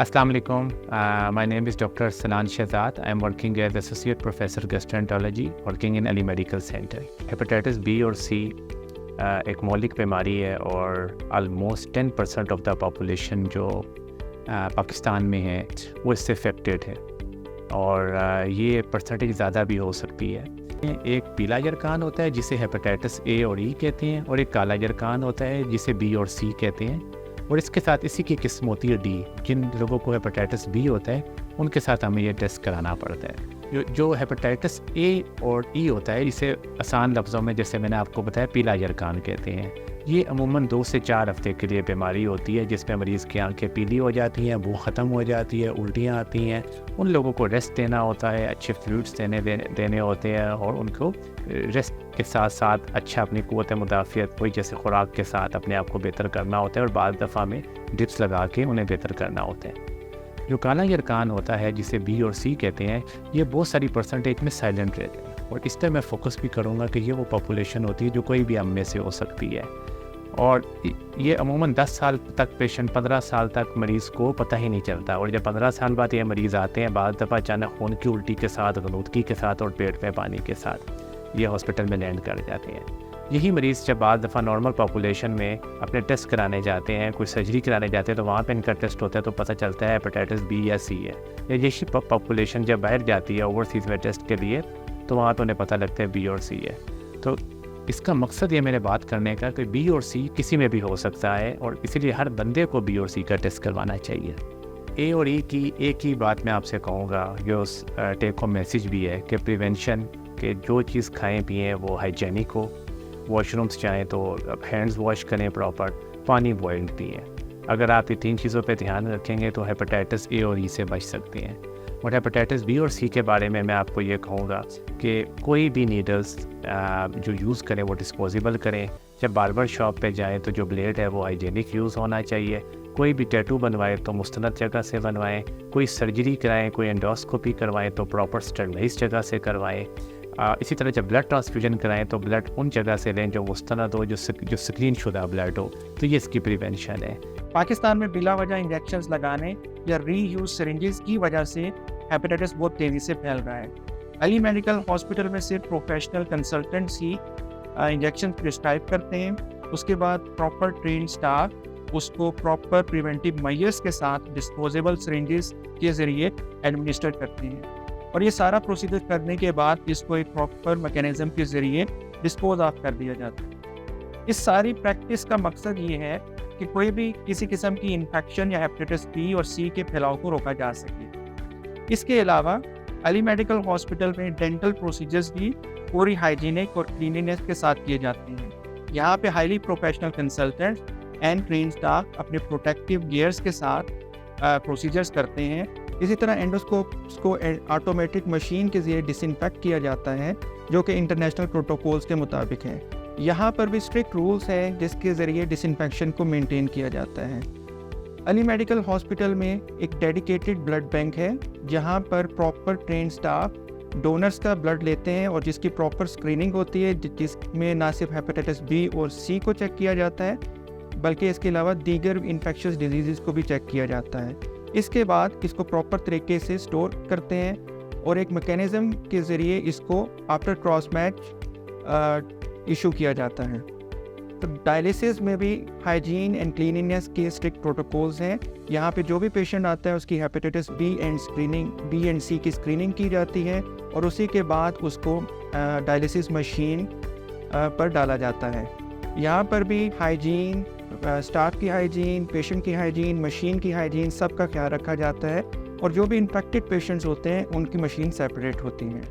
Assalamu alaikum. My name is Dr. Sanan Shehzad. I am working as Associate Professor Gastroenterology, working in Ali Medical Center. Hepatitis B और C एक मौलिक बीमारी है और almost 10% of the population जो पाकिस्तान में है वो इससे अफेक्टेड है और ये परसेंटेज ज़्यादा भी हो सकती है। एक पीला जरकान होता है जिसे हेपेटाइटिस ए और ई कहते हैं और एक काला जरकान होता है जिसे बी और सी कहते हैं और इसके साथ इसी की किस्म होती है डी। जिन लोगों को हेपेटाइटिस बी होता है उनके साथ हमें ये टेस्ट कराना पड़ता है। जो हेपेटाइटिस ए और ई होता है जिसे आसान लफ्ज़ों में जैसे मैंने आपको बताया पीला जरकान कहते हैं, ये अमूमन 2 से 4 हफ्ते के लिए बीमारी होती है जिसमें मरीज़ की आंखें पीली हो जाती हैं, भूख ख़त्म हो जाती है, उल्टियाँ आती हैं। उन लोगों को रेस्ट देना होता है, अच्छे फ्लूइड्स देने होते हैं और उनको रेस्ट के साथ साथ अच्छा अपनी क़ुव्वत मुदाफ़ियत कोई जैसे खुराक के साथ अपने आप को बेहतर करना होता है और बाद दफ़ा में ड्रिप्स लगा के उन्हें बेहतर करना होता है। जो काला जरकान होता है जिसे बी और सी कहते हैं, ये बहुत सारी परसेंटेज में साइलेंट रहते हैं और इस तरह मैं फोकस भी करूँगा कि ये वो पॉपुलेशन होती है जो कोई भी हम में से हो सकती है और ये अमूमन 10 साल तक पेशेंट 15 साल तक मरीज़ को पता ही नहीं चलता और जब 15 साल बाद ये मरीज़ आते हैं बाद दफ़ा अचानक खून की उल्टी के साथ, गलूदगी के साथ और पेट में पानी के साथ ये हॉस्पिटल में लैंड कर जाते हैं। यही मरीज़ जब बाद दफ़ा नॉर्मल पॉपुलेशन में अपने टेस्ट कराने जाते हैं, कोई सर्जरी कराने जाते हैं तो वहाँ पे इनका टेस्ट होता है तो पता चलता है हेपेटाइटिस बी या सी है। यही पॉपुलेशन जब बाहर जाती है ओवरसीज़ में टेस्ट के लिए तो वहाँ तो उन्हें पता लगता है बी और सी है। तो इसका मकसद ये मेरे बात करने का कि बी और सी किसी में भी हो सकता है और इसीलिए हर बंदे को बी और सी का टेस्ट करवाना चाहिए। ए और ई की एक ही बात मैं आपसे कहूँगा, जो टेक होम मैसेज भी है कि प्रिवेंशन के जो चीज़ खाएं पिएँ वो हाइजेनिक हो, वॉशरूम्स जाएँ तो हैंड्स वॉश करें प्रॉपर, पानी बॉइल्ड पिएँ। अगर आप ये 3 चीज़ों पे ध्यान रखेंगे तो हेपेटाइटिस ए और ई से बच सकते हैं। और हेपेटाइटिस बी और सी के बारे में मैं आपको ये कहूँगा कि कोई भी नीडल्स जो यूज़ करें वो डिस्पोजेबल करें। जब बार्बर शॉप पे जाएं तो जो ब्लेड है वो हाइजेनिक यूज़ होना चाहिए। कोई भी टैटू बनवाएं तो मुस्तनद जगह से बनवाएं। कोई सर्जरी कराएं, कोई एंडोस्कोपी करवाएं तो प्रॉपर स्टरलाइज जगह से करवाएं। इसी तरह जब ब्लड ट्रांसफ्यूजन कराएं तो ब्लड उन जगह से लें जो मुस्तनद हो, जो स्क्रीन शुदा ब्लड हो। तो ये इसकी प्रिवेंशन है। पाकिस्तान में बिला वजह इंजेक्शंस लगाने या रीयूज सिरिंजेस की वजह से हेपेटाइटिस बहुत तेज़ी से फैल रहा है। अली मेडिकल हॉस्पिटल में सिर्फ प्रोफेशनल कंसल्टेंट्स ही इंजेक्शन प्रिस्क्राइब करते हैं। उसके बाद प्रॉपर ट्रेन स्टाफ उसको प्रॉपर प्रिवेंटिव मेजर्स के साथ डिस्पोजेबल सिरिंजेस के ज़रिए एडमिनिस्टर करते हैं और ये सारा प्रोसीजर करने के बाद इसको एक प्रॉपर मैकेनिज्म के ज़रिए डिस्पोज ऑफ कर दिया जाता है। इस सारी प्रैक्टिस का मकसद ये है कि कोई भी किसी किस्म की इन्फेक्शन या हेपेटाइटिस बी और सी के फैलाव को रोका जा सके। इसके अलावा अली मेडिकल हॉस्पिटल में डेंटल प्रोसीजर्स भी पूरी हाइजीनिक और क्लीनिनेस के साथ किए जाते हैं। यहाँ पे highly professional consultants and train staff अपने प्रोटेक्टिव गियर्स के साथ प्रोसीजर्स करते हैं। इसी तरह एंडोस्कोप्स को ऑटोमेटिक मशीन के ज़रिए डिसइंफेक्ट किया जाता है जो कि इंटरनेशनल प्रोटोकॉल्स के मुताबिक है। यहाँ पर भी स्ट्रिक्ट रूल्स हैं जिसके ज़रिए डिसइंफेक्शन को मेंटेन किया जाता है। अली मेडिकल हॉस्पिटल में एक डेडिकेटेड ब्लड बैंक है जहाँ पर प्रॉपर ट्रेन स्टाफ डोनर्स का ब्लड लेते हैं और जिसकी प्रॉपर स्क्रीनिंग होती है, जिसमें ना सिर्फ हेपेटाइटिस बी और सी को चेक किया जाता है बल्कि इसके अलावा दीगर इन्फेक्शियस डिजीज़ को भी चेक किया जाता है। इसके बाद इसको प्रॉपर तरीके से स्टोर करते हैं और एक मैकेनिज़्म के ज़रिए इसको आफ्टर क्रॉस मैच इशू किया जाता है। तो डायलिसिस में भी हाइजीन एंड क्लीनिनेस के स्ट्रिक्ट प्रोटोकॉल्स हैं। यहाँ पे जो भी पेशेंट आता है उसकी हेपेटाइटिस बी एंड सी की स्क्रीनिंग की जाती है और उसी के बाद उसको डायलिसिस मशीन पर डाला जाता है। यहाँ पर भी हाइजीन, स्टाफ की हाइजीन, पेशेंट की हाइजीन, मशीन की हाइजीन, सब का ख्याल रखा जाता है और जो भी इन्फेक्टेड पेशेंट्स होते हैं उनकी मशीन सेपरेट होती हैं।